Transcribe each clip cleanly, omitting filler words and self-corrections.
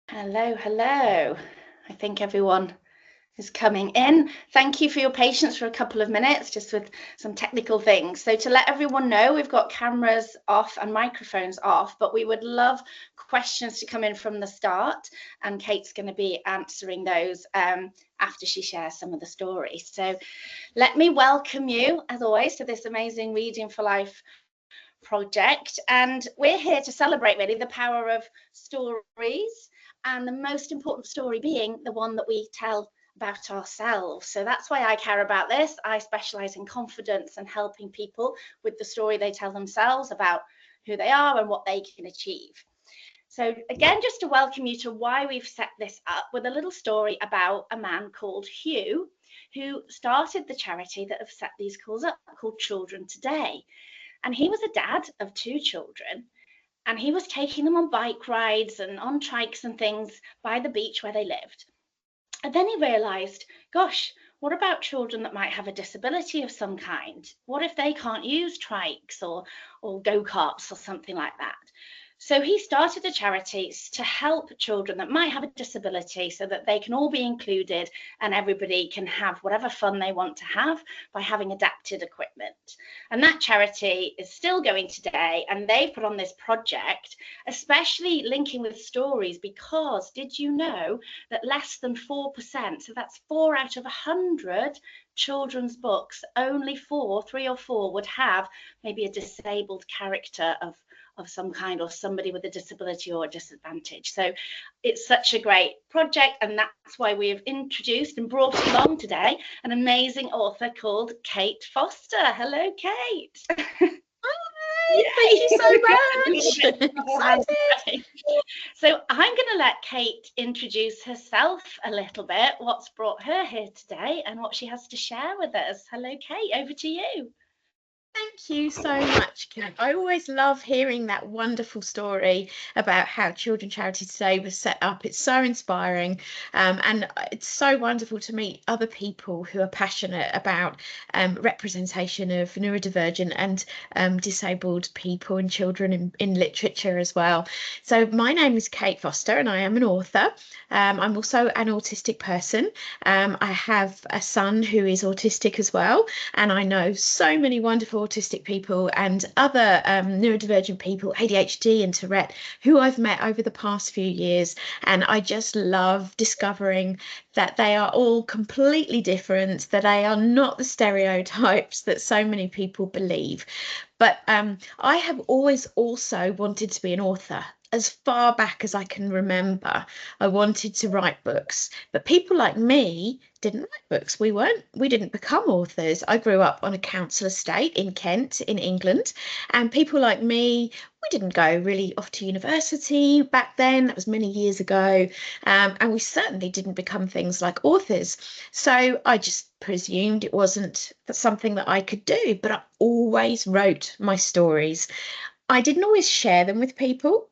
Hello, hello. I think everyone is coming in. Thank you for your patience for a couple of minutes, just with some technical things. So to let everyone know, we've got cameras off and microphones off, but we would love questions to come in from the start, and Kate's going to be answering those after she shares some of the stories. So let me welcome you, as always, to this amazing Reading for Life project, and we're here to celebrate really the power of stories, and the most important story being the one that we tell about ourselves. So that's why I care about this. I specialize in confidence and helping people with the story they tell themselves about who they are and what they can achieve. So again, just to welcome you to why we've set this up with a little story about a man called Hugh, who started the charity that have set these calls up, called Children Today. And he was a dad of two children, and he was taking them on bike rides and on trikes and things by the beach where they lived. And then he realized, gosh, what about children that might have a disability of some kind? What if they can't use trikes or go-karts or something like that? So he started the charities to help children that might have a disability so that they can all be included and everybody can have whatever fun they want to have by having adapted equipment. And that charity is still going today, and they've put on this project, especially linking with stories, because did you know that less than 4%, so that's 4 out of 100 children's books, only 3 or 4 would have maybe a disabled character of some kind, or somebody with a disability or a disadvantage. So it's such a great project, and that's why we have introduced and brought along today an amazing author called Kate Foster. Hello, Kate. Hi, thank you so much. Excited. So I'm going to let Kate introduce herself a little bit, what's brought her here today and what she has to share with us. Hello, Kate, over to you. Thank you so much, Kate. I always love hearing that wonderful story about how Children's Charity Today was set up. It's so inspiring, and it's so wonderful to meet other people who are passionate about representation of neurodivergent and disabled people and children in literature as well. So my name is Kate Foster, and I am an author. I'm also an autistic person. I have a son who is autistic as well, and I know so many wonderful autistic people and other neurodivergent people, ADHD and Tourette, who I've met over the past few years. And I just love discovering that they are all completely different, that they are not the stereotypes that so many people believe. But I have always also wanted to be an author. As far back as I can remember, I wanted to write books, but people like me didn't write books. We didn't become authors. I grew up on a council estate in Kent, in England, and people like me, we didn't go really off to university back then. That was many years ago, and we certainly didn't become things like authors. So I just presumed it wasn't something that I could do, but I always wrote my stories. I didn't always share them with people.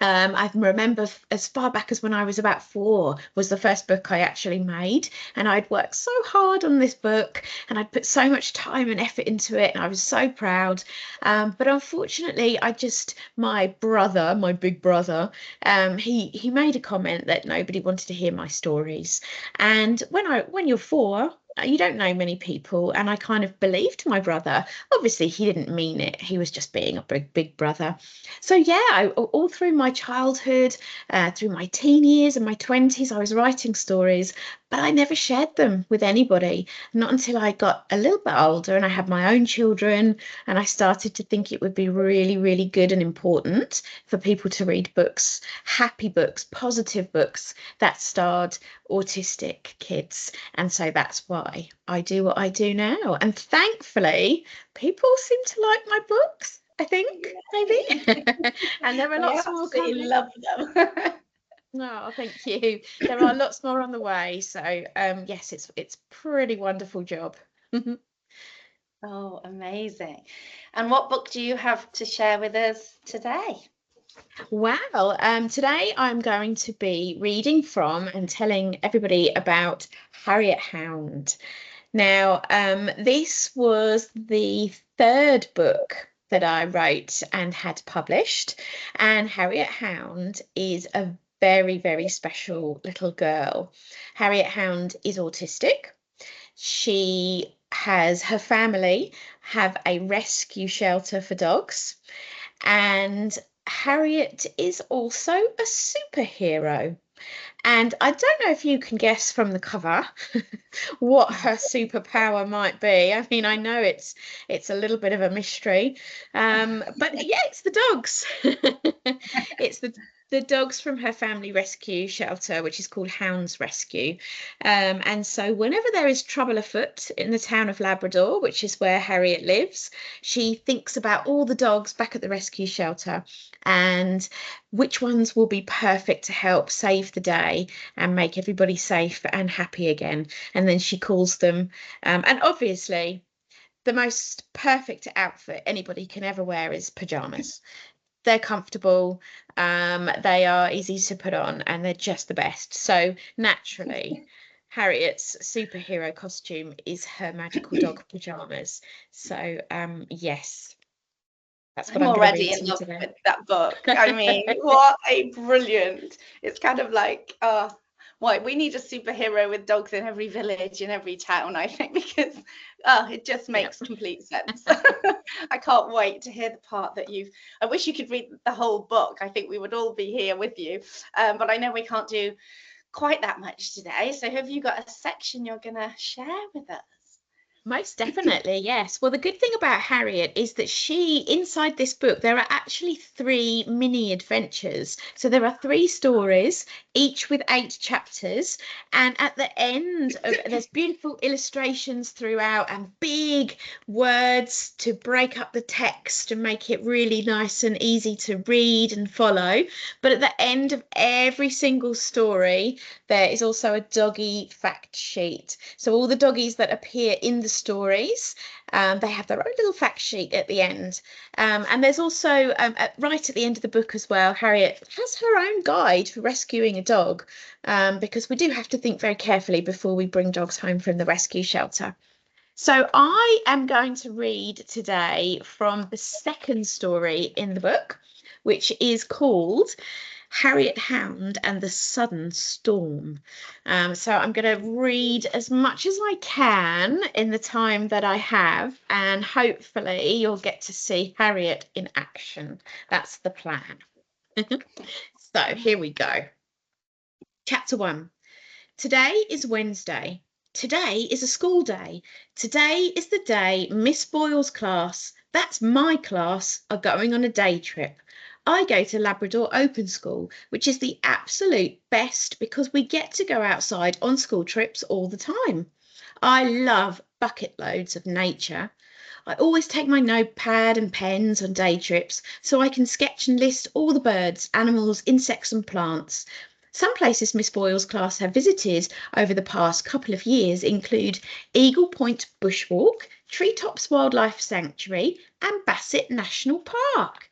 I remember as far back as when I was about 4 was the first book I actually made, and I'd worked so hard on this book and I'd put so much time and effort into it, and I was so proud. But unfortunately, my brother, my big brother, he made a comment that nobody wanted to hear my stories. And when you're 4, you don't know many people, and I kind of believed my brother. Obviously, he didn't mean it. He was just being a big brother. So yeah, all through my childhood, through my teen years and my 20s, I was writing stories, but I never shared them with anybody. Not until I got a little bit older and I had my own children, and I started to think it would be really, really good and important for people to read books, happy books, positive books that starred autistic kids. And so that's why I do what I do now. And thankfully, people seem to like my books, I think, maybe. And there are I lots more absolutely coming. love them. Oh, thank you. There are lots more on the way. So yes, it's pretty wonderful job. Oh, amazing. And what book do you have to share with us today? Well, today I'm going to be reading from and telling everybody about Harriet Hound. Now, this was the third book that I wrote and had published, and Harriet Hound is a very, very special little girl. Harriet Hound is autistic. Her family have a rescue shelter for dogs, and Harriet is also a superhero. And I don't know if you can guess from the cover what her superpower might be. I mean, I know it's a little bit of a mystery, but yeah, it's the dogs. It's the dogs from her family rescue shelter, which is called Hounds Rescue. And so whenever there is trouble afoot in the town of Labrador, which is where Harriet lives, she thinks about all the dogs back at the rescue shelter and which ones will be perfect to help save the day and make everybody safe and happy again. And then she calls them. And obviously, the most perfect outfit anybody can ever wear is pajamas. They're comfortable, they are easy to put on, and they're just the best. So naturally, Harriet's superhero costume is her magical dog pajamas. So yes, that's what I'm I'm going to already read in to you love today. with that book. I mean, what a brilliant. It's kind of like, why we need a superhero with dogs in every village, in every town, I think, because it just makes complete sense. I can't wait to hear the part that I wish you could read the whole book. I think we would all be here with you. But I know we can't do quite that much today. So have you got a section you're going to share with us? Most definitely, yes. Well, the good thing about Harriet is that inside this book, there are actually 3 mini adventures. So there are 3 stories, each with 8 chapters. And at the end, there's beautiful illustrations throughout and big words to break up the text and make it really nice and easy to read and follow. But at the end of every single story, there is also a doggy fact sheet. So all the doggies that appear in the stories, they have their own little fact sheet at the end. And there's also, right at the end of the book as well, Harriet has her own guide for rescuing a dog, because we do have to think very carefully before we bring dogs home from the rescue shelter. So I am going to read today from the second story in the book, which is called Harriet Hound and the Sudden Storm. So I'm going to read as much as I can in the time that I have, and hopefully you'll get to see Harriet in action. That's the plan. So here we go. Chapter 1. Today is Wednesday. Today is a school day. Today is the day Miss Boyle's class, that's my class, are going on a day trip. I go to Labrador Open School, which is the absolute best because we get to go outside on school trips all the time. I love bucket loads of nature. I always take my notepad and pens on day trips so I can sketch and list all the birds, animals, insects and plants. Some places Miss Boyle's class have visited over the past couple of years include Eagle Point Bushwalk, Treetops Wildlife Sanctuary and Bassett National Park.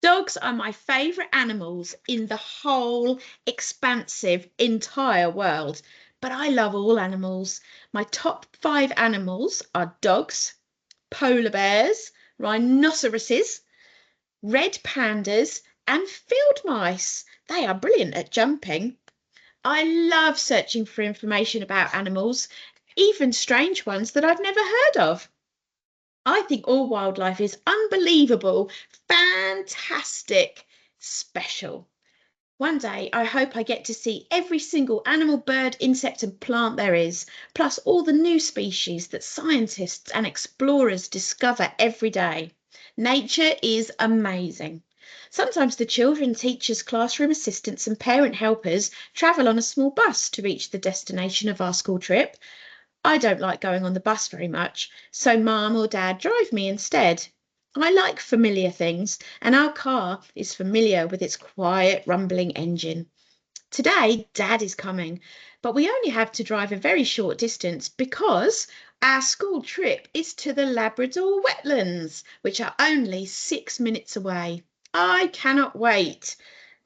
Dogs are my favourite animals in the whole expansive entire world, but I love all animals. My top 5 animals are dogs, polar bears, rhinoceroses, red pandas and field mice. They are brilliant at jumping. I love searching for information about animals, even strange ones that I've never heard of. I think all wildlife is unbelievable, fantastic, special. One day, I hope I get to see every single animal, bird, insect and plant there is, plus all the new species that scientists and explorers discover every day. Nature is amazing. Sometimes the children, teachers, classroom assistants and parent helpers travel on a small bus to reach the destination of our school trip. I don't like going on the bus very much, so Mum or Dad drive me instead. I like familiar things, and our car is familiar with its quiet, rumbling engine. Today, Dad is coming, but we only have to drive a very short distance because our school trip is to the Labrador wetlands, which are only 6 minutes away. I cannot wait.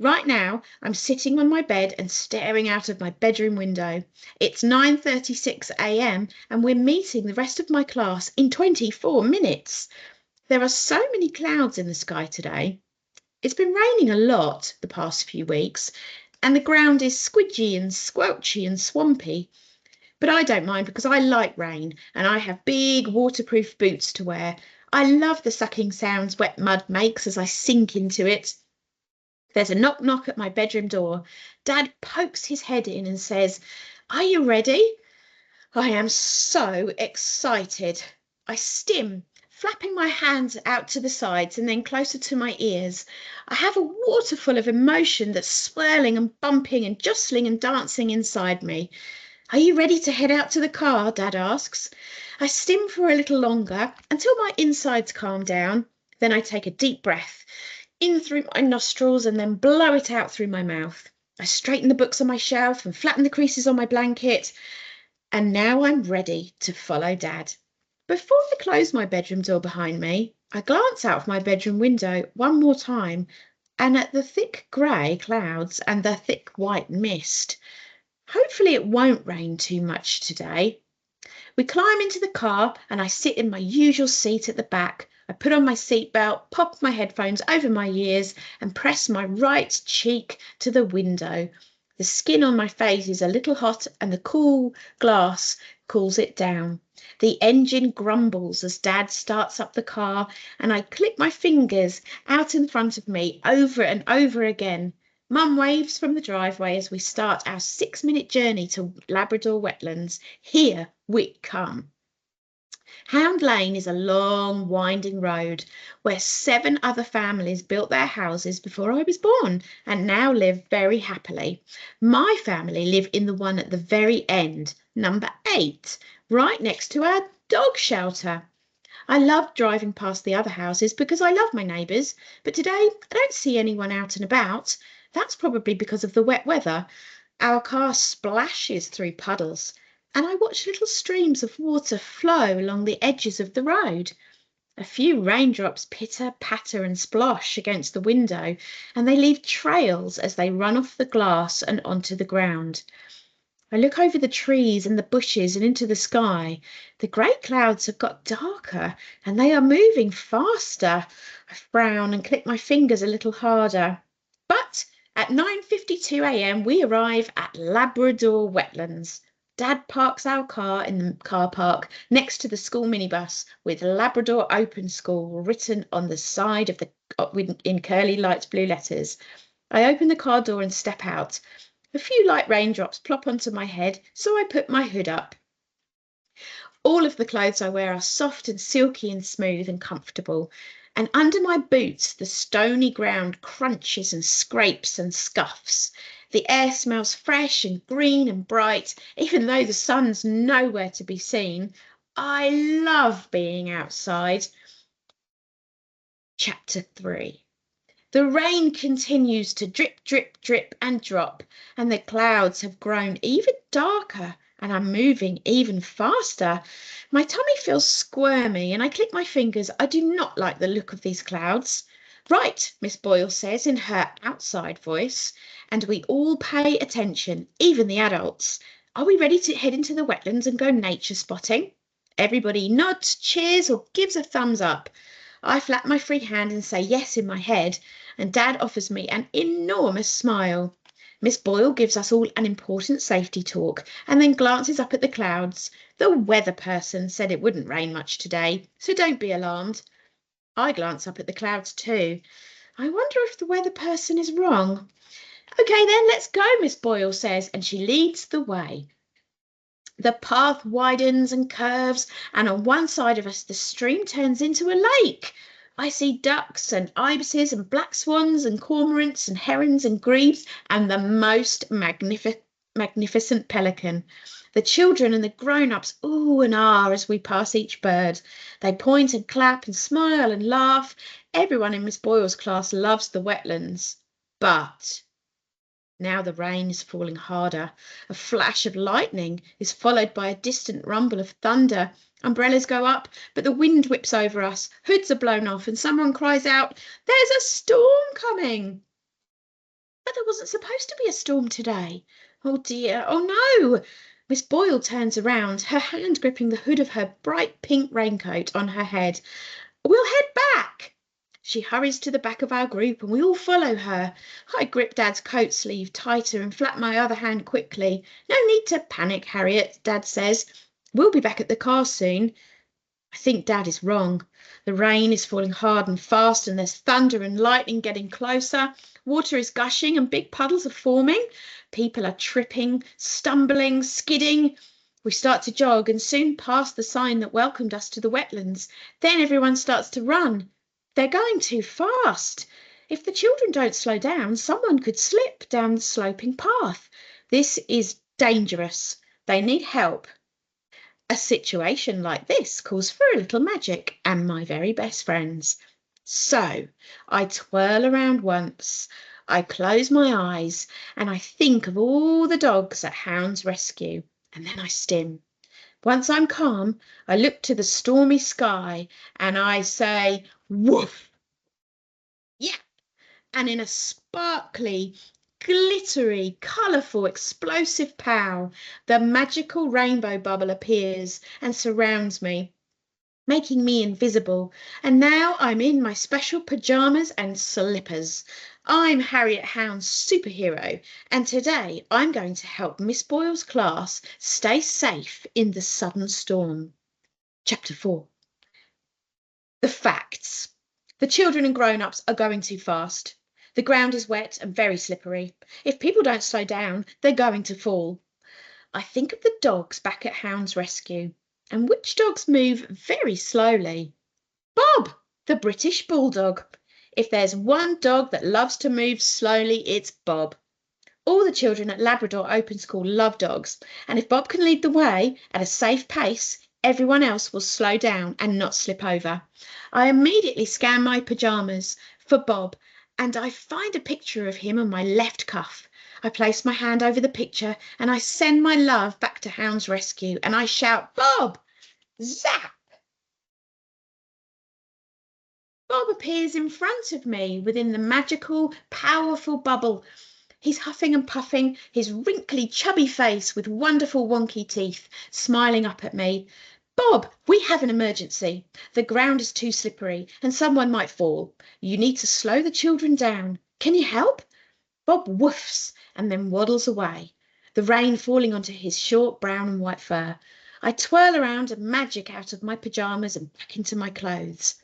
Right now, I'm sitting on my bed and staring out of my bedroom window. It's 9:36 a.m. and we're meeting the rest of my class in 24 minutes. There are so many clouds in the sky today. It's been raining a lot the past few weeks. and the ground is squidgy and squelchy and swampy. But I don't mind because I like rain and I have big waterproof boots to wear. I love the sucking sounds wet mud makes as I sink into it. There's a knock knock at my bedroom door. Dad pokes his head in and says, "Are you ready?" I am so excited. I stim, flapping my hands out to the sides and then closer to my ears. I have a waterfall of emotion that's swirling and bumping and jostling and dancing inside me. "Are you ready to head out to the car?" Dad asks. I stim for a little longer until my insides calm down. Then I take a deep breath in through my nostrils and then blow it out through my mouth. I straighten the books on my shelf and flatten the creases on my blanket. And now I'm ready to follow Dad. Before I close my bedroom door behind me, I glance out of my bedroom window one more time and at the thick grey clouds and the thick white mist. Hopefully it won't rain too much today. We climb into the car and I sit in my usual seat at the back. I put on my seatbelt, pop my headphones over my ears and press my right cheek to the window. The skin on my face is a little hot and the cool glass cools it down. The engine grumbles as Dad starts up the car and I clip my fingers out in front of me over and over again. Mum waves from the driveway as we start our 6-minute journey to Labrador wetlands. Here we come. Hound Lane is a long, winding road where 7 other families built their houses before I was born and now live very happily. My family live in the one at the very end, number 8, right next to our dog shelter. I love driving past the other houses because I love my neighbours, but today I don't see anyone out and about. That's probably because of the wet weather. Our car splashes through puddles and I watch little streams of water flow along the edges of the road. A few raindrops pitter, patter and splosh against the window and they leave trails as they run off the glass and onto the ground. I look over the trees and the bushes and into the sky. The grey clouds have got darker and they are moving faster. I frown and click my fingers a little harder. But at 9:52 a.m. we arrive at Labrador wetlands. Dad parks our car in the car park next to the school minibus with Labrador Open School written on the side of the in curly light blue letters. I open the car door and step out. A few light raindrops plop onto my head, so I put my hood up. All of the clothes I wear are soft and silky and smooth and comfortable, and under my boots the stony ground crunches and scrapes and scuffs. The air smells fresh and green and bright, even though the sun's nowhere to be seen. I love being outside. Chapter 3. The rain continues to drip, drip, drip and drop, and the clouds have grown even darker and are moving even faster. My tummy feels squirmy and I click my fingers. I do not like the look of these clouds. Right, Miss Boyle says in her outside voice, and we all pay attention, even the adults. Are we ready to head into the wetlands and go nature spotting? Everybody nods, cheers or gives a thumbs up. I flap my free hand and say yes in my head, and Dad offers me an enormous smile. Miss Boyle gives us all an important safety talk and then glances up at the clouds. The weather person said it wouldn't rain much today, so don't be alarmed. I glance up at the clouds too. I wonder if the weather person is wrong. Okay then, let's go, Miss Boyle says, and she leads the way. The path widens and curves, and on one side of us the stream turns into a lake. I see ducks and ibises and black swans and cormorants and herons and grebes and the most magnificent pelican. The children and the grown-ups ooh and ah as we pass each bird. They point and clap and smile and laugh. Everyone in Miss Boyle's class loves the wetlands. But now the rain is falling harder. A flash of lightning is followed by a distant rumble of thunder. Umbrellas go up, but the wind whips over us. Hoods are blown off, and someone cries out, "There's a storm coming!" But there wasn't supposed to be a storm today. Oh dear, oh no! Miss Boyle turns around, her hand gripping the hood of her bright pink raincoat on her head. "We'll head back." She hurries to the back of our group and we all follow her. I grip Dad's coat sleeve tighter and flap my other hand quickly. No need to panic, Harriet, Dad says. We'll be back at the car soon. I think Dad is wrong. The rain is falling hard and fast and there's thunder and lightning getting closer. Water is gushing and big puddles are forming. People are tripping, stumbling, skidding. We start to jog and soon pass the sign that welcomed us to the wetlands. Then everyone starts to run. They're going too fast. If the children don't slow down, someone could slip down the sloping path. This is dangerous. They need help. A situation like this calls for a little magic and my very best friends. So I twirl around once, I close my eyes and I think of all the dogs at Hound's rescue and then I stim. Once I'm calm, I look to the stormy sky and I say, woof! Yeah! And in a sparkly, glittery, colourful, explosive pow, the magical rainbow bubble appears and surrounds me, making me invisible. And now I'm in my special pyjamas and slippers. I'm Harriet Hound's superhero, and today I'm going to help Miss Boyle's class stay safe in the sudden storm. Chapter 4. The facts. The children and grown-ups are going too fast. The ground is wet and very slippery. If people don't slow down, they're going to fall. I think of the dogs back at Hound's rescue, and which dogs move very slowly. Bob, the British Bulldog. If there's one dog that loves to move slowly, it's Bob. All the children at Labrador Open School love dogs, and if Bob can lead the way at a safe pace, everyone else will slow down and not slip over. I immediately scan my pyjamas for Bob, and I find a picture of him on my left cuff. I place my hand over the picture and I send my love back to Hound's rescue and I shout, Bob! Zap! Bob appears in front of me within the magical, powerful bubble. He's huffing and puffing, his wrinkly, chubby face with wonderful wonky teeth, smiling up at me. Bob, we have an emergency. The ground is too slippery and someone might fall. You need to slow the children down. Can you help? Bob woofs and then waddles away, the rain falling onto his short brown and white fur. I twirl around and magic out of my pyjamas and back into my clothes.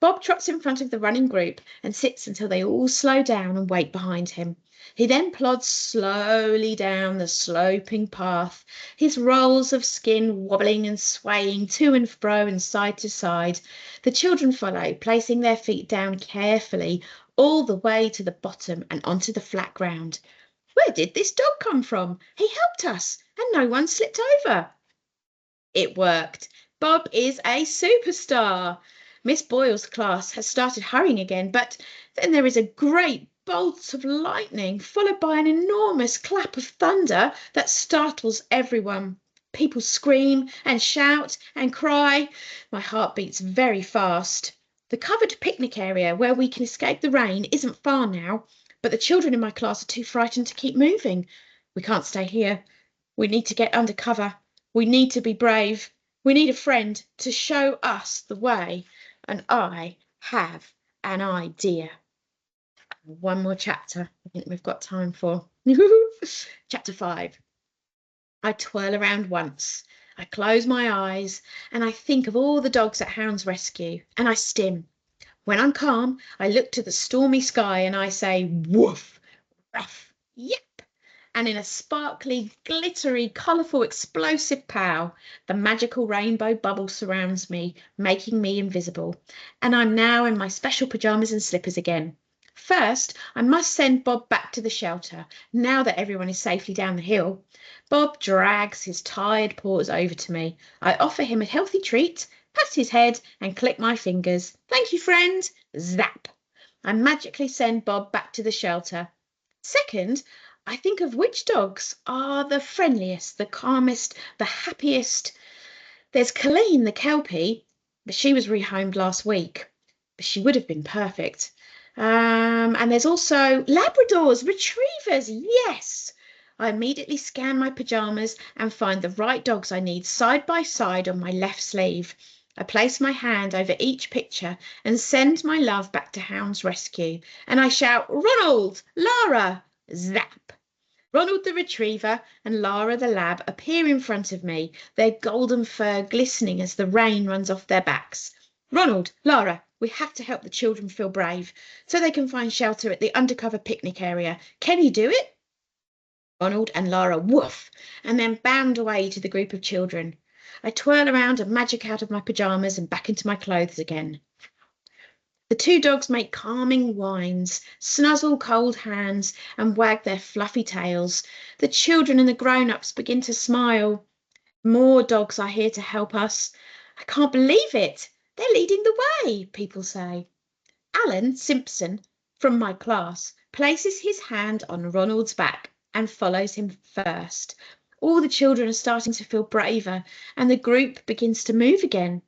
Bob trots in front of the running group and sits until they all slow down and wait behind him. He then plods slowly down the sloping path, his rolls of skin wobbling and swaying to and fro and side to side. The children follow, placing their feet down carefully all the way to the bottom and onto the flat ground. Where did this dog come from? He helped us and no one slipped over. It worked. Bob is a superstar. Miss Boyle's class has started hurrying again, but then there is a great bolt of lightning, followed by an enormous clap of thunder that startles everyone. People scream and shout and cry. My heart beats very fast. The covered picnic area where we can escape the rain isn't far now, but the children in my class are too frightened to keep moving. We can't stay here. We need to get under cover. We need to be brave. We need a friend to show us the way. And I have an idea. One more chapter I think we've got time for. Chapter 5. I twirl around once. I close my eyes and I think of all the dogs at Hound's rescue and I stim. When I'm calm, I look to the stormy sky and I say, woof, ruff, yep. And in a sparkly, glittery, colourful, explosive pow, the magical rainbow bubble surrounds me, making me invisible. And I'm now in my special pyjamas and slippers again. First, I must send Bob back to the shelter, now that everyone is safely down the hill. Bob drags his tired paws over to me. I offer him a healthy treat, pat his head and click my fingers. Thank you, friend. Zap. I magically send Bob back to the shelter. Second, I think of which dogs are the friendliest, the calmest, the happiest. There's Colleen the Kelpie, but she was rehomed last week. But she would have been perfect. And there's also Labradors, Retrievers, yes! I immediately scan my pyjamas and find the right dogs I need side by side on my left sleeve. I place my hand over each picture and send my love back to Hound's rescue. And I shout, Ronald, Lara, zap. Ronald the retriever and Lara the lab appear in front of me, their golden fur glistening as the rain runs off their backs. Ronald, Lara, we have to help the children feel brave so they can find shelter at the undercover picnic area. Can you do it? Ronald and Lara woof and then bound away to the group of children. I twirl around and magic out of my pyjamas and back into my clothes again. The two dogs make calming whines, snuzzle cold hands, and wag their fluffy tails. The children and the grown-ups begin to smile. More dogs are here to help us. I can't believe it. They're leading the way, people say. Alan Simpson, from my class, places his hand on Ronald's back and follows him first. All the children are starting to feel braver, and the group begins to move again.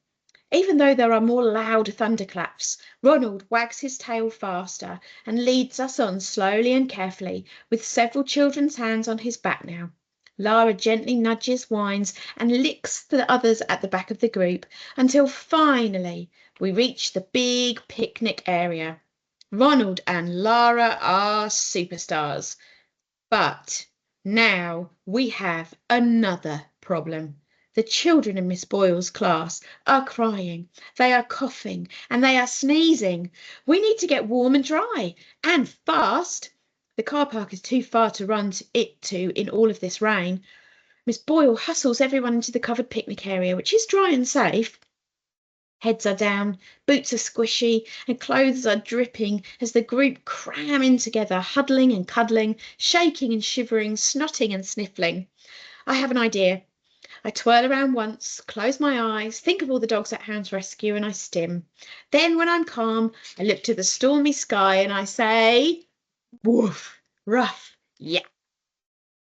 Even though there are more loud thunderclaps, Ronald wags his tail faster and leads us on slowly and carefully, with several children's hands on his back now. Lara gently nudges, whines, and licks the others at the back of the group until finally we reach the big picnic area. Ronald and Lara are superstars. But now we have another problem. The children in Miss Boyle's class are crying, they are coughing, and they are sneezing. We need to get warm and dry, and fast. The car park is too far to run to in all of this rain. Miss Boyle hustles everyone into the covered picnic area, which is dry and safe. Heads are down, boots are squishy, and clothes are dripping as the group cram in together, huddling and cuddling, shaking and shivering, snotting and sniffling. I have an idea. I twirl around once, close my eyes, think of all the dogs at Hound's rescue, and I stim. Then, when I'm calm, I look to the stormy sky and I say, woof, rough, yeah.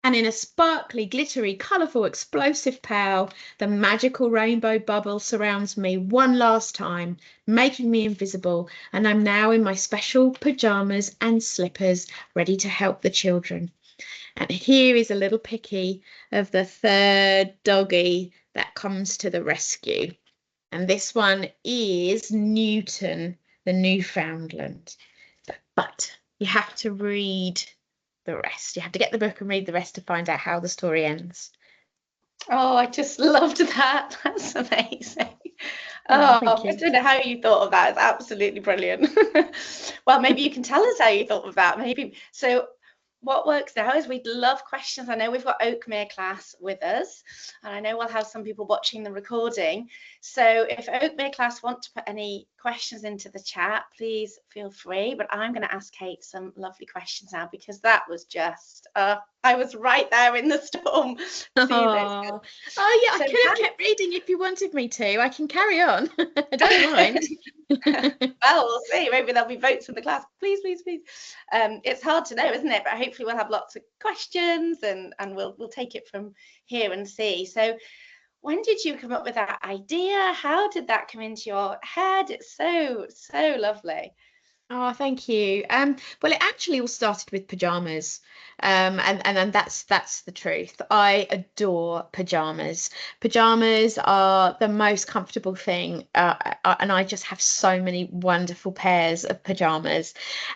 And in a sparkly, glittery, colourful, explosive pow, the magical rainbow bubble surrounds me one last time, making me invisible, and I'm now in my special pyjamas and slippers, ready to help the children. And here is a little picky of the third doggy that comes to the rescue. And this one is Newton, the Newfoundland. But you have to read the rest. You have to get the book and read the rest to find out how the story ends. Oh, I just loved that. That's amazing. Oh, thank you. I don't know how you thought of that. It's absolutely brilliant. Well, maybe you can tell us how you thought of that. Maybe. So what works now is we'd love questions. I know we've got Oakmere class with us, and I know we'll have some people watching the recording. So if Oakmere class want to put any questions into the chat, please feel free. But I'm going to ask Kate some lovely questions now, because that was just, I was right there in the storm. Oh, yeah, So I could have kept reading if you wanted me to. I can carry on. I don't mind. Well, we'll see. Maybe there'll be votes in the class. Please, please, please. It's hard to know, isn't it? But hopefully we'll have lots of questions, and we'll take it from here and see. So when did you come up with that idea? How did that come into your head? It's so lovely. Oh, thank you. Well, it actually all started with pajamas, and that's the truth. I adore pajamas. Pajamas are the most comfortable thing, and I just have so many wonderful pairs of pajamas.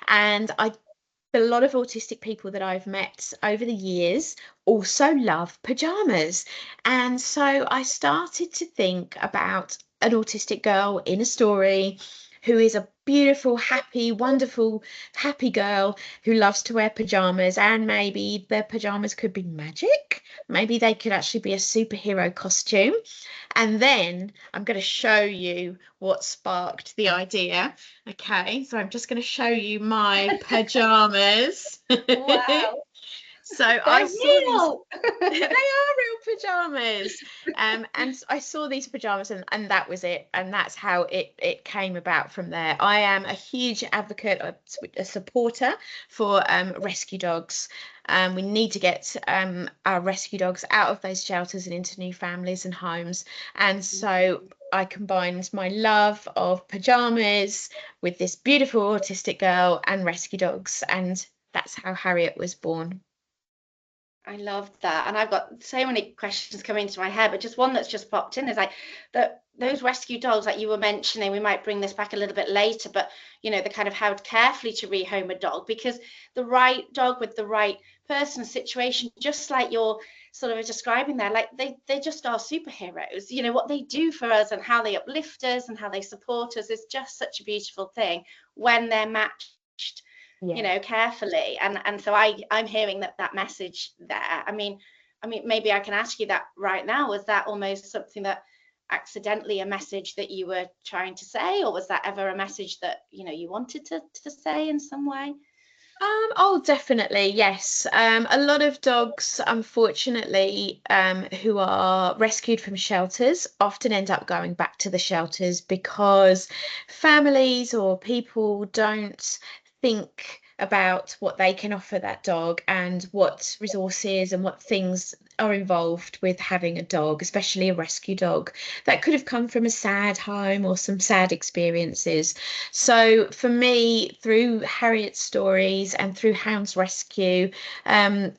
And a lot of autistic people that I've met over the years also love pajamas, and so I started to think about an autistic girl in a story who is a beautiful, happy, wonderful, happy girl who loves to wear pajamas, and maybe their pajamas could be magic. Maybe they could actually be a superhero costume. And then I'm going to show you what sparked the idea. Okay, so I'm just going to show you my pajamas. Wow. So They're I saw real. these. They are real pajamas. And I saw these pajamas, and that was it. And that's how it came about from there. I am a huge advocate, a supporter for rescue dogs. We need to get our rescue dogs out of those shelters and into new families and homes. And so I combined my love of pajamas with this beautiful autistic girl and rescue dogs. And that's how Harriet was born. I love that. And I've got so many questions coming into my head, but just one that's just popped in is like those rescue dogs that you were mentioning, we might bring this back a little bit later, but the kind of how carefully to rehome a dog, because the right dog with the right person situation, just like you're sort of describing there, like they just are superheroes. What they do for us and how they uplift us and how they support us is just such a beautiful thing when they're matched carefully. And so I'm hearing that message there. I mean, maybe I can ask you that right now. Was that almost something that accidentally a message that you were trying to say, or was that ever a message that you wanted to say in some way? Oh, definitely, yes. A lot of dogs, unfortunately, who are rescued from shelters often end up going back to the shelters because families or people don't think about what they can offer that dog and what resources and what things are involved with having a dog, especially a rescue dog that could have come from a sad home or some sad experiences. So for me, through Harriet's stories and through Hound's rescue, I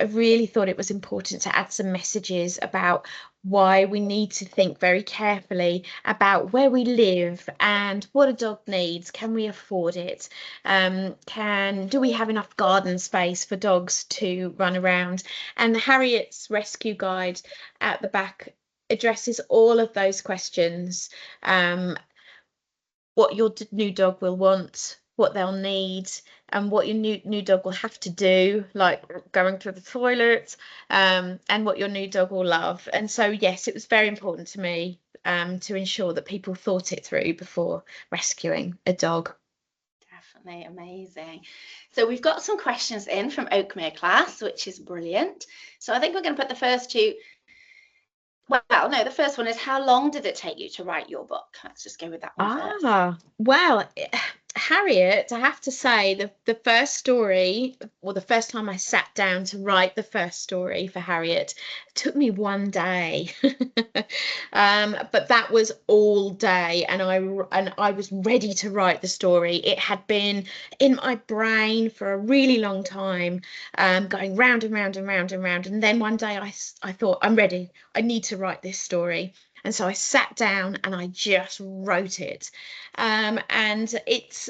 really thought it was important to add some messages about why we need to think very carefully about where we live and what a dog needs. Can we afford it? Do we have enough garden space for dogs to run around? And Harriet's rescue guide at the back addresses all of those questions. What your new dog will want, what they'll need, and what your new dog will have to do, like going to the toilet, and what your new dog will love. And so, yes, it was very important to me to ensure that people thought it through before rescuing a dog. Definitely amazing. So we've got some questions in from Oakmere class, which is brilliant. So I think we're going to put the first two. Well, no, the first one is, how long did it take you to write your book? Let's just go with that one first. Well, Harriet, I have to say, the first story, or the first time I sat down to write the first story for Harriet, took me one day. But that was all day, and I was ready to write the story. It had been in my brain for a really long time, going round and round and round and round. And then one day I thought, I'm ready. I need to write this story. And so I sat down and I just wrote it. And it's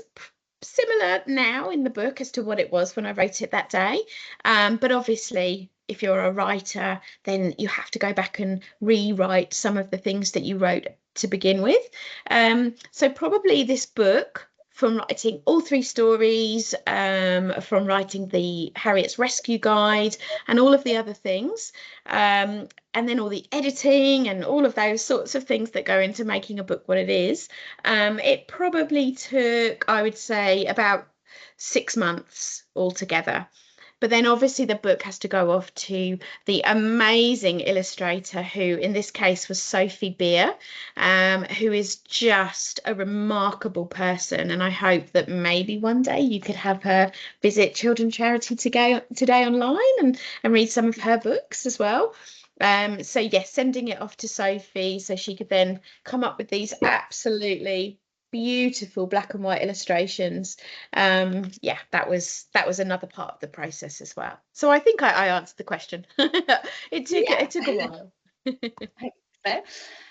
similar now in the book as to what it was when I wrote it that day. But obviously, if you're a writer, then you have to go back and rewrite some of the things that you wrote to begin with. So probably this book, from writing all three stories, from writing the Harriet's Rescue Guide and all of the other things, and then all the editing and all of those sorts of things that go into making a book what it is, it probably took, I would say, about 6 months altogether. But then obviously the book has to go off to the amazing illustrator, who in this case was Sophie Beer, who is just a remarkable person. And I hope that maybe one day you could have her visit Children's Charity today online and read some of her books as well. So yes, sending it off to Sophie so she could then come up with these absolutely beautiful black and white illustrations. Yeah, that was another part of the process as well. So I think I answered the question. It took a while.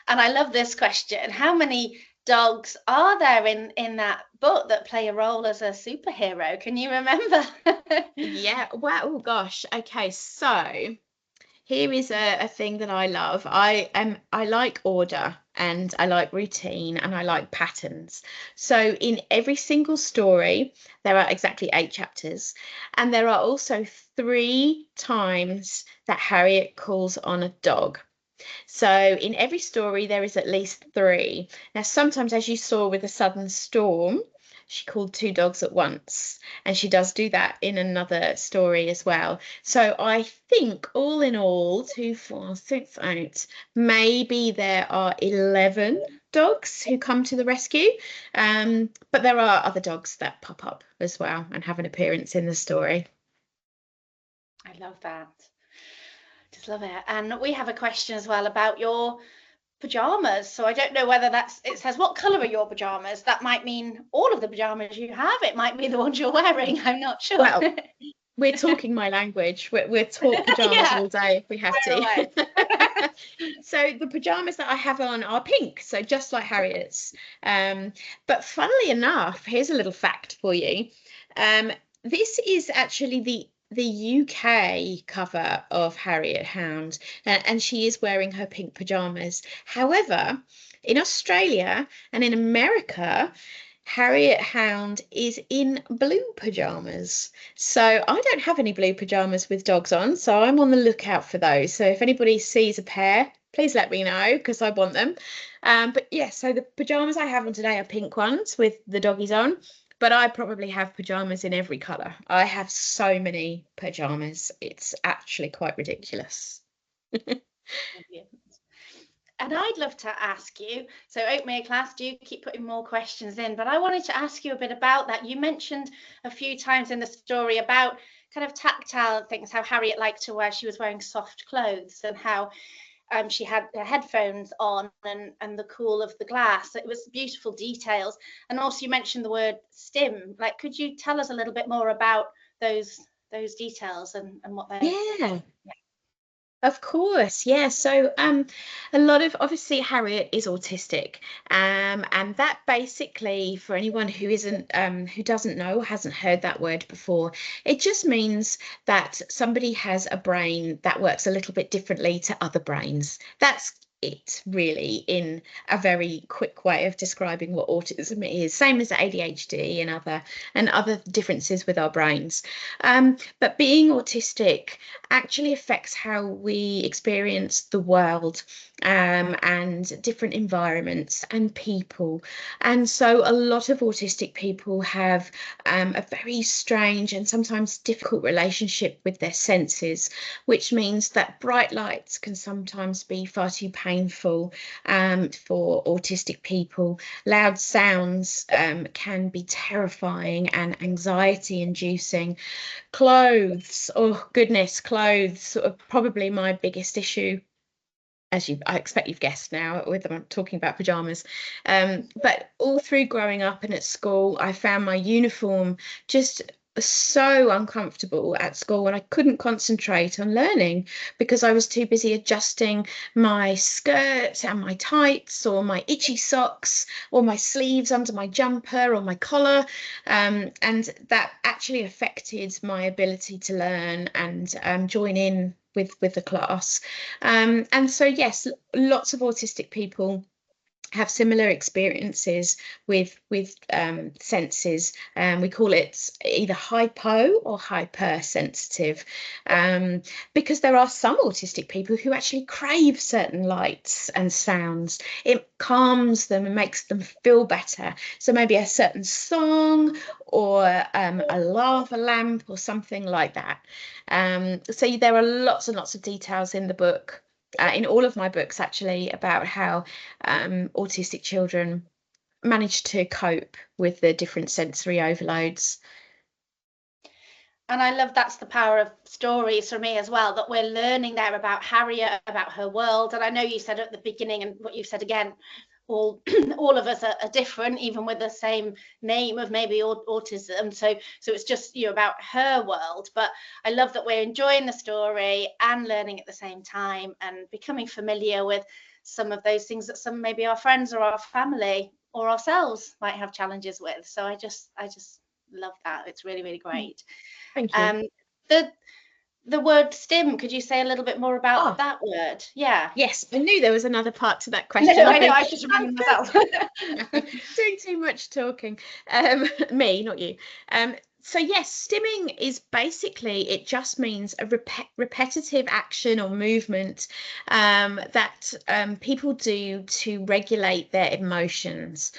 And I love this question. How many dogs are there in that book that play a role as a superhero? Can you remember? Yeah, well, oh gosh. Okay, so here is a thing that I love. I like order and I like routine and I like patterns. So in every single story, there are exactly 8 chapters, and there are also 3 times that Harriet calls on a dog. So in every story, there is at least 3. Now, sometimes, as you saw with the Southern Storm, she called 2 dogs at once, and she does do that in another story as well. So I think all in all, 2, 4, 6, 8, maybe there are 11 dogs who come to the rescue. But there are other dogs that pop up as well and have an appearance in the story. I love that. Just love it. And we have a question as well about your pajamas. So I don't know whether it says, what color are your pajamas? That might mean all of the pajamas you have. It might be the ones you're wearing. I'm not sure. Well, We're talking my language. We're talk pajamas Yeah, all day if we have fire away. to. So the pajamas that I have on are pink, so just like Harriet's. But funnily enough, here's a little fact for you. This is actually the UK cover of Harriet Hound, and she is wearing her pink pajamas. However, in Australia and in America, Harriet Hound is in blue pajamas. So I don't have any blue pajamas with dogs on, so I'm on the lookout for those. So if anybody sees a pair, please let me know because I want them. But yeah, so the pajamas I have on today are pink ones with the doggies on, but I probably have pajamas in every colour. I have so many pajamas. It's actually quite ridiculous. Brilliant. And I'd love to ask you, so Oatmeal class, do keep putting more questions in, but I wanted to ask you a bit about that. You mentioned a few times in the story about kind of tactile things, how Harriet liked to wear, she was wearing soft clothes, and how she had her headphones on, and the cool of the glass. It was beautiful details. And also you mentioned the word stim. Like, could you tell us a little bit more about those details and what they... Yeah. Of course, yeah. So a lot of obviously Harriet is autistic. And that basically, for anyone who isn't who doesn't know, hasn't heard that word before, it just means that somebody has a brain that works a little bit differently to other brains. That's it really, in a very quick way of describing what autism is. Same as ADHD and other differences with our brains. But being autistic actually affects how we experience the world, and different environments and people. And so a lot of autistic people have a very strange and sometimes difficult relationship with their senses, which means that bright lights can sometimes be far too painful for autistic people. Loud sounds can be terrifying and anxiety inducing. Clothes, oh goodness, clothes are probably my biggest issue, as I expect you've guessed now with them talking about pajamas. But all through growing up and at school, I found my uniform just so uncomfortable at school, and I couldn't concentrate on learning because I was too busy adjusting my skirt and my tights, or my itchy socks, or my sleeves under my jumper, or my collar. And that actually affected my ability to learn and join in with the class. And so, yes, lots of autistic people have similar experiences with senses. We call it either hypo or hypersensitive, because there are some autistic people who actually crave certain lights and sounds. It calms them and makes them feel better. So maybe a certain song, or a lava lamp, or something like that. So there are lots and lots of details in the book, in all of my books actually, about how autistic children manage to cope with the different sensory overloads. And I love that's the power of stories for me as well, that we're learning there about Harriet, about her world. And I know you said at the beginning, and what you've said again, all all of us are different, even with the same name of maybe autism. So it's just about her world. But I love that we're enjoying the story and learning at the same time, and becoming familiar with some of those things that some maybe our friends or our family or ourselves might have challenges with. So I just love that. It's really, really great. Thank you. The word stim, could you say a little bit more about that word? Yeah. Yes, I knew there was another part to that question. No, I know, I just reminded myself. Doing too much talking. Me, not you. So yes, stimming is basically, it just means a repetitive action or movement that people do to regulate their emotions.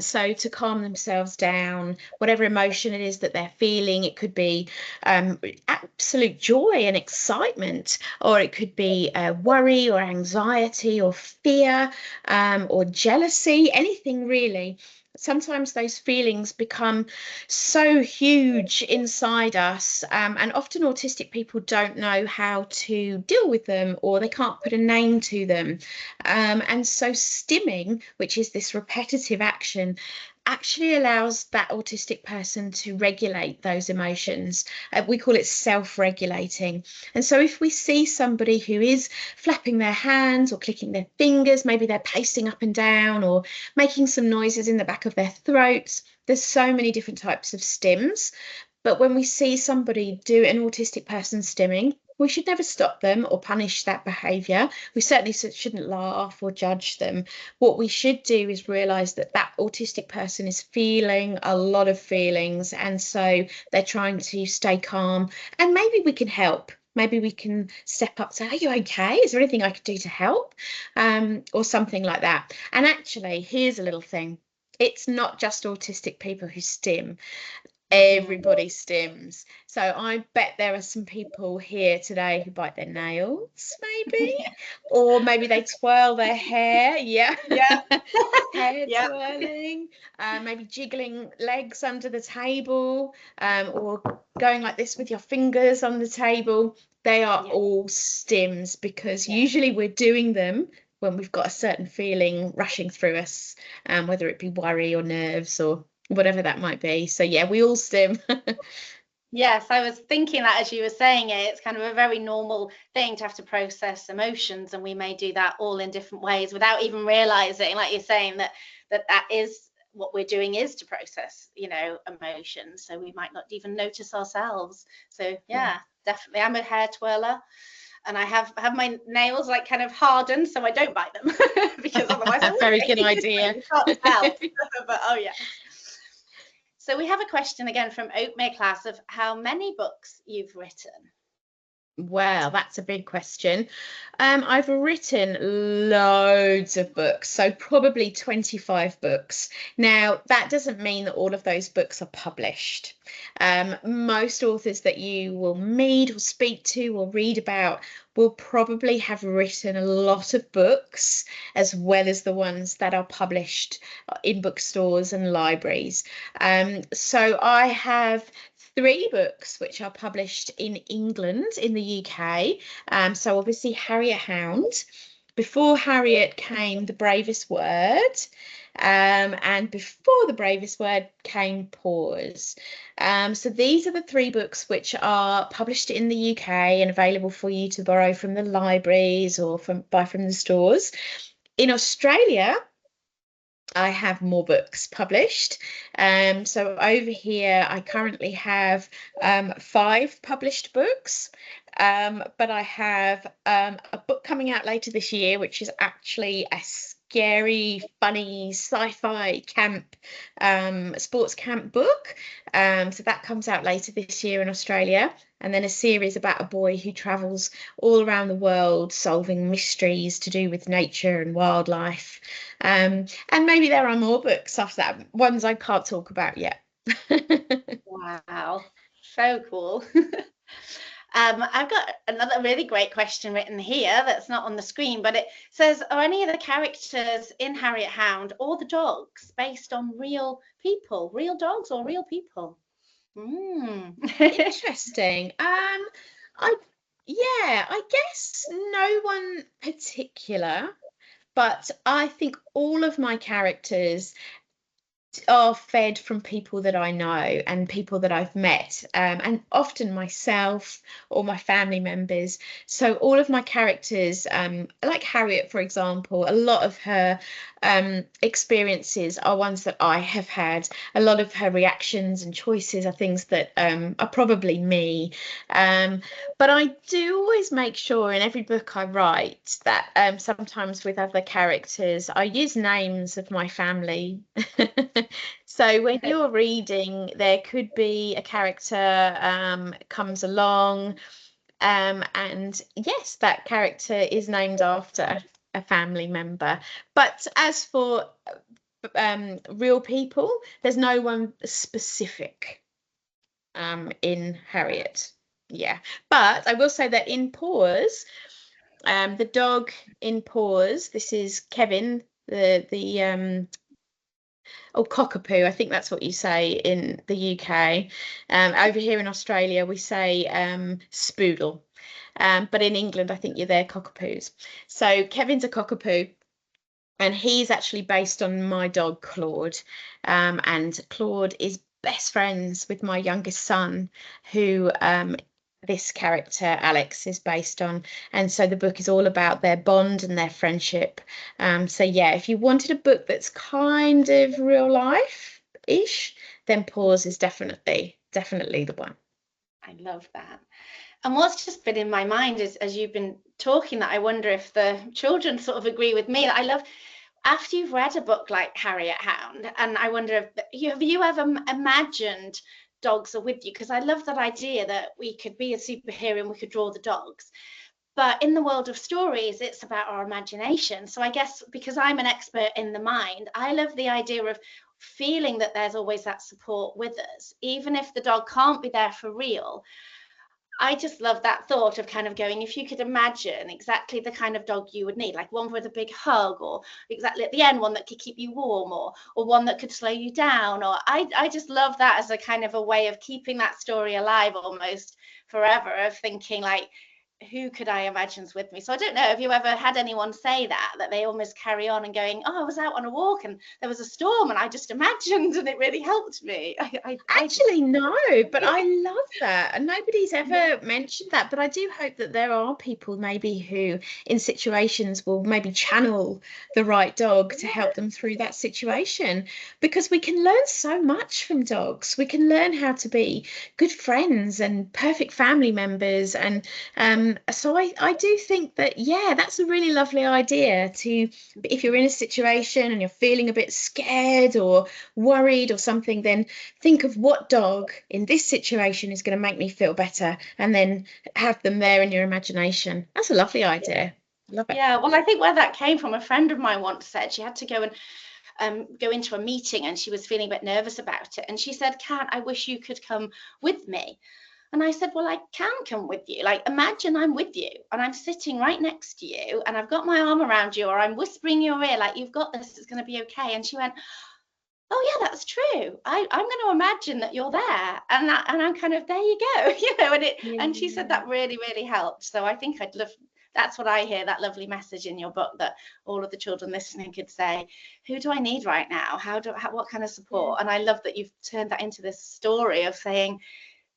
So to calm themselves down, whatever emotion it is that they're feeling. It could be absolute joy and excitement, or it could be worry or anxiety or fear, or jealousy, anything really. Sometimes those feelings become so huge inside us, and often autistic people don't know how to deal with them, or they can't put a name to them. And so stimming, which is this repetitive action, actually allows that autistic person to regulate those emotions. We call it self-regulating. And so if we see somebody who is flapping their hands or clicking their fingers, maybe they're pacing up and down or making some noises in the back of their throats, there's so many different types of stims. But when we see somebody do an autistic person stimming, we should never stop them or punish that behaviour. We certainly shouldn't laugh or judge them. What we should do is realise that that autistic person is feeling a lot of feelings, and so they're trying to stay calm, and maybe we can help. Maybe we can step up, say, are you okay? Is there anything I could do to help? Or something like that. And actually, here's a little thing. It's not just autistic people who stim. Everybody stims. So I bet there are some people here today who bite their nails, maybe, or maybe they twirl their hair. Yeah. Hair twirling, maybe jiggling legs under the table, or going like this with your fingers on the table. They are all stims, because usually we're doing them when we've got a certain feeling rushing through us, whether it be worry or nerves or whatever that might be. So yeah, we all stim. Yes, I was thinking that as you were saying it, it's kind of a very normal thing to have to process emotions, and we may do that all in different ways without even realizing, like you're saying, that is what we're doing, is to process, emotions. So we might not even notice ourselves. So yeah, definitely. I'm a hair twirler, and I have my nails like kind of hardened so I don't bite them because otherwise I would. Very good idea. You can't tell. But oh yes. So we have a question again from Oatmeal Class of how many books you've written. Well, that's a big question. I've written loads of books, so probably 25 books. Now, that doesn't mean that all of those books are published. Most authors that you will meet or speak to or read about will probably have written a lot of books, as well as the ones that are published in bookstores and libraries. So I have 3 books which are published in England, in the UK. So obviously Harriet Hound. Before Harriet came The Bravest Word, and before The Bravest Word came PAWS. So these are the 3 books which are published in the UK and available for you to borrow from the libraries or buy from the stores. In Australia, I have more books published. So over here, I currently have 5 published books. But I have a book coming out later this year, which is actually a scary, funny, sci-fi camp, sports camp book. So that comes out later this year in Australia. And then a series about a boy who travels all around the world solving mysteries to do with nature and wildlife. And maybe there are more books after that, ones I can't talk about yet. Wow, so cool. I've got another really great question written here that's not on the screen, but it says, are any of the characters in Harriet Hound or the dogs based on real people, real dogs or real people? Interesting. I guess no one particular, but I think all of my characters are fed from people that I know and people that I've met, and often myself or my family members. So all of my characters, like Harriet, for example, a lot of her experiences are ones that I have had. A lot of her reactions and choices are things that are probably me. But I do always make sure in every book I write that sometimes with other characters, I use names of my family. So when you're reading, there could be a character comes along, and yes, that character is named after a family member. But as for real people, there's no one specific in Harriet. Yeah, but I will say that in PAWS, the dog in PAWS, this is Kevin, the cockapoo, I think that's what you say in the UK. Over here in Australia, we say spoodle. But in England, I think you're there, cockapoos. So Kevin's a cockapoo. And he's actually based on my dog Claude, and Claude is best friends with my youngest son, who this character Alex is based on. And so the book is all about their bond and their friendship. So yeah, if you wanted a book that's kind of real life ish, then PAWS is definitely the one. I love that. And what's just been in my mind is, as you've been talking, that I wonder if the children sort of agree with me, that I love, after you've read a book like Harriet Hound, and I wonder if have you ever imagined dogs are with you? Because I love that idea that we could be a superhero and we could draw the dogs. But in the world of stories, it's about our imagination. So I guess because I'm an expert in the mind, I love the idea of feeling that there's always that support with us, even if the dog can't be there for real. I just love that thought of kind of going, if you could imagine exactly the kind of dog you would need, like one with a big hug, or exactly at the end, one that could keep you warm, or one that could slow you down. Or I just love that as a kind of a way of keeping that story alive almost forever, of thinking like, who could I imagine's with me? So I don't know, have you ever had anyone say that they almost carry on and going, oh, I was out on a walk and there was a storm and I just imagined and it really helped me? Actually, no, but I love that. And nobody's ever mentioned that. But I do hope that there are people maybe who, in situations, will maybe channel the right dog to help them through that situation. Because we can learn so much from dogs. We can learn how to be good friends and perfect family members. And so I do think that, yeah, that's a really lovely idea to, if you're in a situation and you're feeling a bit scared or worried or something, then think of what dog in this situation is going to make me feel better, and then have them there in your imagination. That's a lovely idea. Love it. Yeah, well, I think where that came from, a friend of mine once said she had to go and go into a meeting and she was feeling a bit nervous about it. And she said, Kat, I wish you could come with me. And I said, well, I can come with you. Like, imagine I'm with you and I'm sitting right next to you and I've got my arm around you, or I'm whispering your ear, like, you've got this, it's going to be okay. And she went, oh yeah, that's true. I'm going to imagine that you're there, and I'm kind of, there you go, and she said that really, really helped. So I think I'd love, that's what I hear, that lovely message in your book, that all of the children listening could say, who do I need right now? What kind of support? And I love that you've turned that into this story of saying,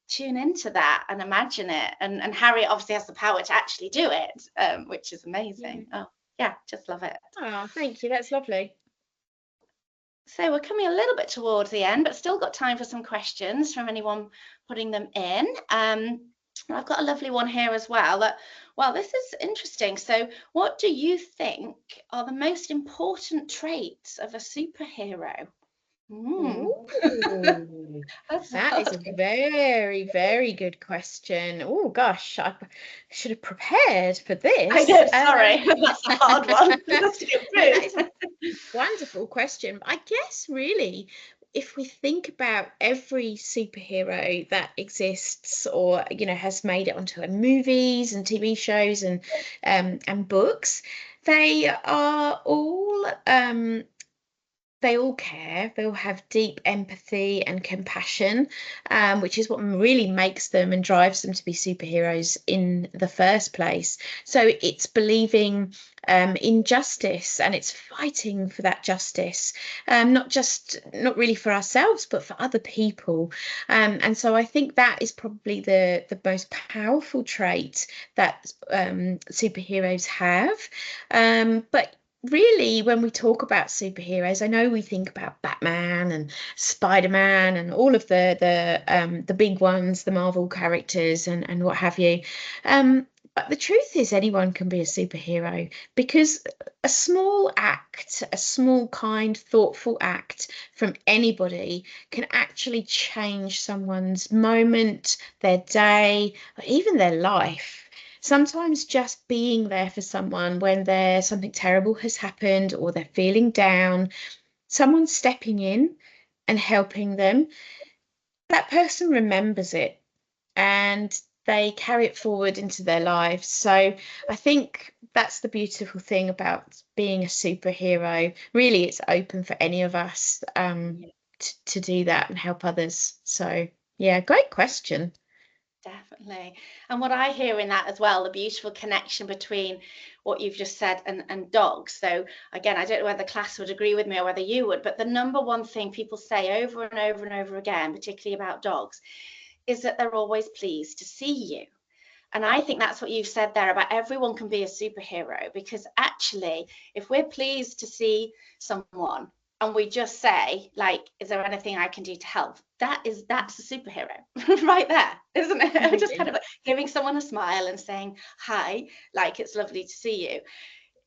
tune into that and imagine it. And Harriet obviously has the power to actually do it, which is amazing. Oh yeah, just love it. Oh, thank you. That's lovely. So we're coming a little bit towards the end, but still got time for some questions from anyone putting them in. I've got a lovely one here as well. Well, this is interesting. So what do you think are the most important traits of a superhero? That is a very, very good question. Oh gosh, I should have prepared for this. I know, sorry, that's a hard one. Just to get through. Wonderful question. I guess really, if we think about every superhero that exists, or has made it onto movies and TV shows and books, they are all they all care, they all have deep empathy and compassion, which is what really makes them and drives them to be superheroes in the first place. So it's believing in justice, and it's fighting for that justice, not really for ourselves, but for other people. And so I think that is probably the most powerful trait that superheroes have. But really, when we talk about superheroes, I know we think about Batman and Spider-Man and all of the big ones, the Marvel characters and what have you. But the truth is, anyone can be a superhero, because a small act, a small, kind, thoughtful act from anybody can actually change someone's moment, their day, or even their life. Sometimes just being there for someone when something terrible has happened, or they're feeling down, someone stepping in and helping them, that person remembers it and they carry it forward into their lives. So I think that's the beautiful thing about being a superhero. Really, it's open for any of us to do that and help others. So yeah, great question. Definitely. And what I hear in that as well, the beautiful connection between what you've just said and dogs. So again, I don't know whether the class would agree with me or whether you would, but the number one thing people say over and over and over again, particularly about dogs, is that they're always pleased to see you. And I think that's what you've said there about everyone can be a superhero, because actually, if we're pleased to see someone and we just say, like, is there anything I can do to help? That's a superhero right there, isn't it? Just kind Absolutely. of like giving someone a smile and saying hi, like it's lovely to see you,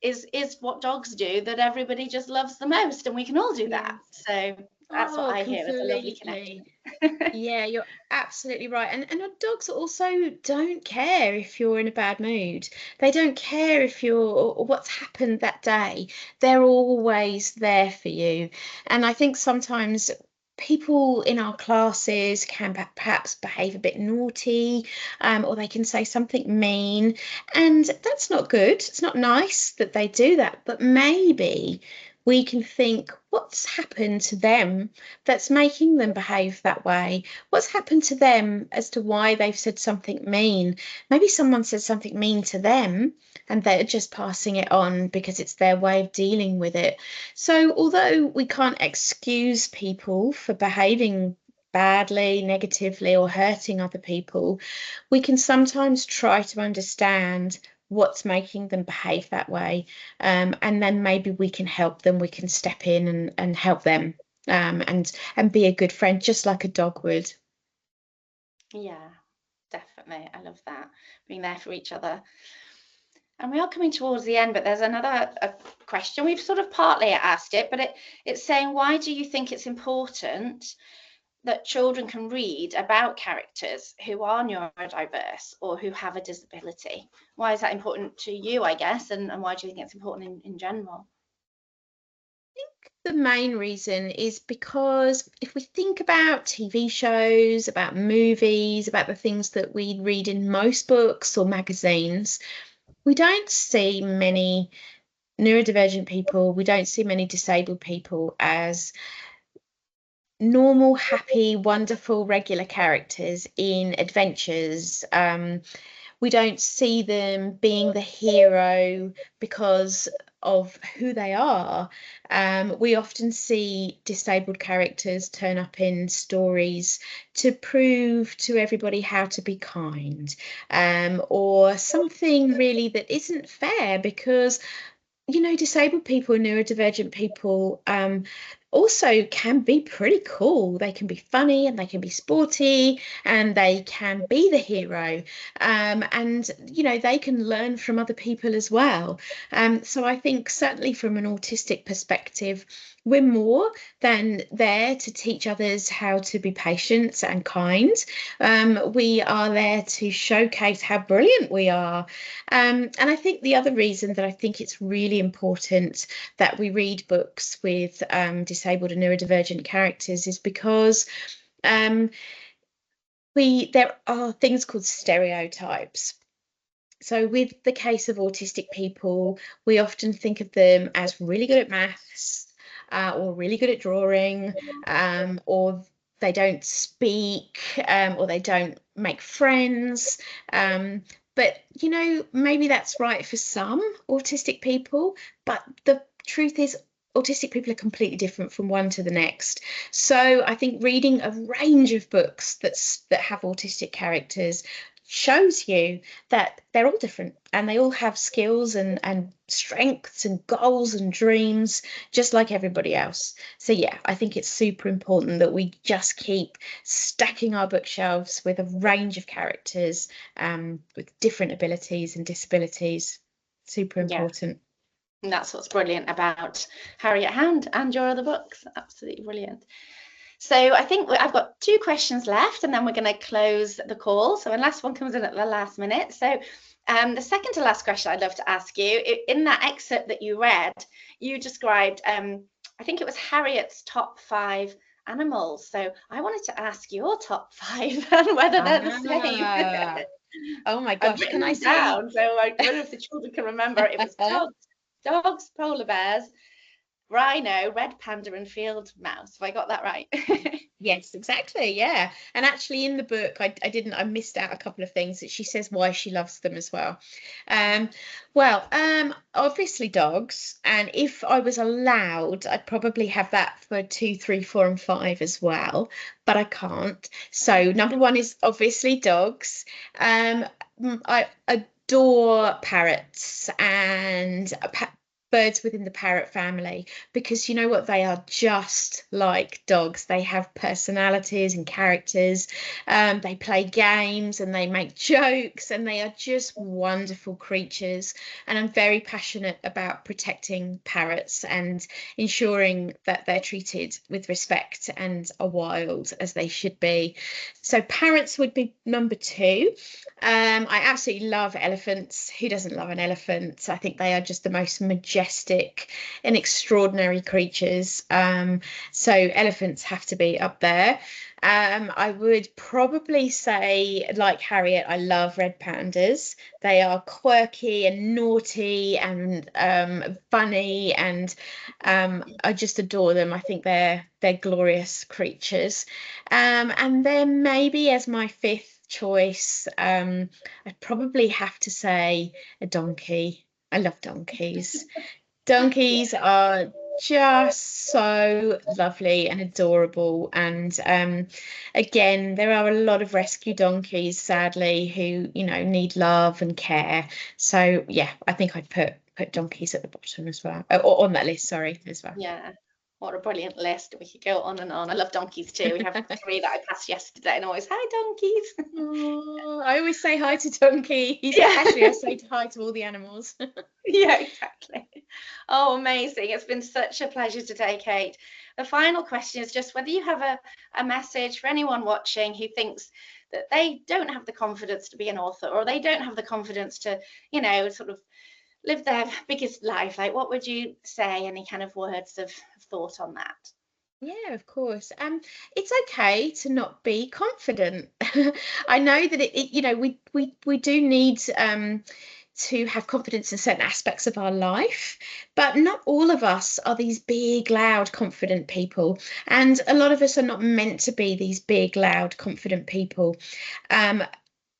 is what dogs do that everybody just loves the most, and we can all do that. Yes. So that's what Oh, I hear as a lovely completely. connection. Yeah, you're absolutely right. And our dogs also don't care if you're in a bad mood. They don't care if you're or what's happened that day. They're always there for you. And I think sometimes people in our classes can perhaps behave a bit naughty, or they can say something mean, and that's not good. It's not nice that they do that. But maybe we can think, what's happened to them that's making them behave that way? What's happened to them as to why they've said something mean? Maybe someone said something mean to them and they're just passing it on because it's their way of dealing with it. So, although we can't excuse people for behaving badly, negatively, or hurting other people, we can sometimes try to understand what's making them behave that way. And then maybe we can help them, we can step in and help them, and be a good friend, just like a dog would. Yeah, definitely. I love that. Being there for each other. And we are coming towards the end, but there's another question. We've sort of partly asked it, but it's saying, why do you think it's important that children can read about characters who are neurodiverse or who have a disability? Why is that important to you, I guess, and why do you think it's important in general? The main reason is because if we think about TV shows, about movies, about the things that we read in most books or magazines, we don't see many neurodivergent people, we don't see many disabled people as normal, happy, wonderful, regular characters in adventures. We don't see them being the hero because of who they are. We often see disabled characters turn up in stories to prove to everybody how to be kind, or something really that isn't fair, because disabled people and neurodivergent people also can be pretty cool. They can be funny and they can be sporty and they can be the hero. And they can learn from other people as well. So I think certainly from an autistic perspective, we're more than there to teach others how to be patient and kind. We are there to showcase how brilliant we are. And I think the other reason that I think it's really important that we read books with disabled and neurodivergent characters is because there are things called stereotypes. So with the case of autistic people, we often think of them as really good at maths, or really good at drawing, or they don't speak, or they don't make friends. But maybe that's right for some autistic people, but the truth is autistic people are completely different from one to the next. So I think reading a range of books that have autistic characters shows you that they're all different and they all have skills and strengths and goals and dreams just like everybody else. So yeah, I think it's super important that we just keep stacking our bookshelves with a range of characters with different abilities and disabilities. Super Yeah, important. and that's what's brilliant about Harriet Hound and your other books. Absolutely brilliant. So I think I've got two questions left, and then we're going to close the call. So unless one comes in at the last minute. So the second to last question I'd love to ask you, in that excerpt that you read, you described, I think it was Harriet's top 5 animals. So I wanted to ask your top 5 and whether they're the same. Oh my I've gosh, written can I them say? down, so I wonder if the children can remember. It was dogs, polar bears, rhino, red panda, and field mouse. Have I got that right? Yes, exactly. Yeah. And actually in the book, I missed out a couple of things that she says why she loves them as well. Obviously dogs. And if I was allowed, I'd probably have that for 2, 3, 4, and 5 as well, but I can't. So number one is obviously dogs. I adore parrots and birds within the parrot family, because you know what, they are just like dogs. They have personalities and characters. They play games and they make jokes, and they are just wonderful creatures. And I'm very passionate about protecting parrots and ensuring that they're treated with respect and are wild as they should be. So parrots would be number 2. I absolutely love elephants. Who doesn't love an elephant? I think they are just the most majestic and extraordinary creatures. So elephants have to be up there. I would probably say, like Harriet, I love red pandas. They are quirky and naughty and funny, and I just adore them. I think they're glorious creatures. And then maybe as my 5th choice, I'd probably have to say a donkey. I love donkeys. Donkeys are just so lovely and adorable. And again, there are a lot of rescue donkeys, sadly, who, you know, need love and care. So yeah, I think I'd put donkeys at the bottom as well, or on that list, sorry, as well. Yeah. What a brilliant list. We could go on and on. I love donkeys too. We have 3 that I passed yesterday and always, hi, donkeys. Oh, I always say hi to donkeys. Yeah. Actually, I say hi to all the animals. Yeah, exactly. Oh, amazing. It's been such a pleasure today, Kate. The final question is just whether you have a message for anyone watching who thinks that they don't have the confidence to be an author, or they don't have the confidence to, you know, sort of live their biggest life. Like, what would you say? Any kind of words of thought on that? Yeah, of course. It's okay to not be confident. I know that you know, we do need to have confidence in certain aspects of our life, but not all of us are these big, loud, confident people, and a lot of us are not meant to be these big, loud, confident people. Um,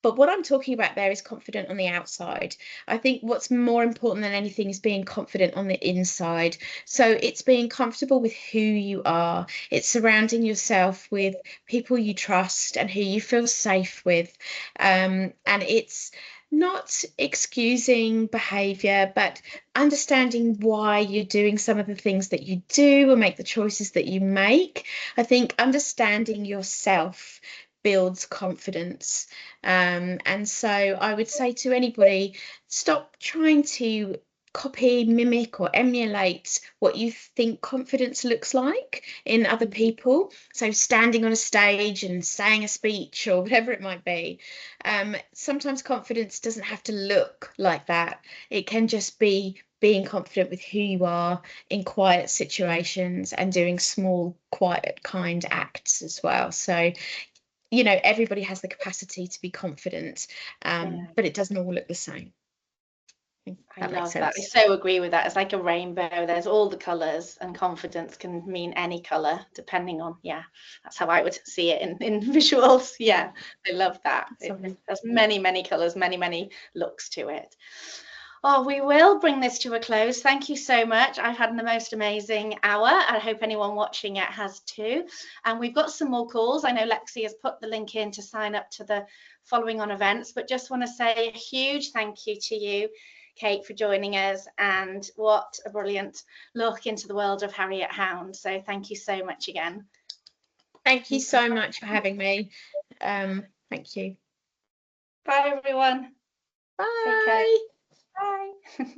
But what I'm talking about there is confident on the outside. I think what's more important than anything is being confident on the inside. So it's being comfortable with who you are. It's surrounding yourself with people you trust and who you feel safe with. And it's not excusing behavior, but understanding why you're doing some of the things that you do or make the choices that you make. I think understanding yourself builds confidence. And so I would say to anybody, stop trying to copy, mimic, or emulate what you think confidence looks like in other people. So standing on a stage and saying a speech or whatever it might be. Sometimes confidence doesn't have to look like that. It can just be being confident with who you are in quiet situations and doing small, quiet, kind acts as well. So you know, everybody has the capacity to be confident, Yeah. but it doesn't all look the same. I That makes love that. I sense. so agree with that. It's like a rainbow. There's all the colours, and confidence can mean any colour depending on, yeah, that's how I would see it in visuals. Yeah, I love that. It Sorry. has many, many colours, many, many looks to it. Oh, we will bring this to a close. Thank you so much. I've had the most amazing hour. I hope anyone watching it has too. And we've got some more calls. I know Lexi has put the link in to sign up to the following on events, but just want to say a huge thank you to you, Kate, for joining us, and what a brilliant look into the world of Harriet Hound. So thank you so much again. Thank you so much for having me. Thank you. Bye, everyone. Take care. Bye. Bye.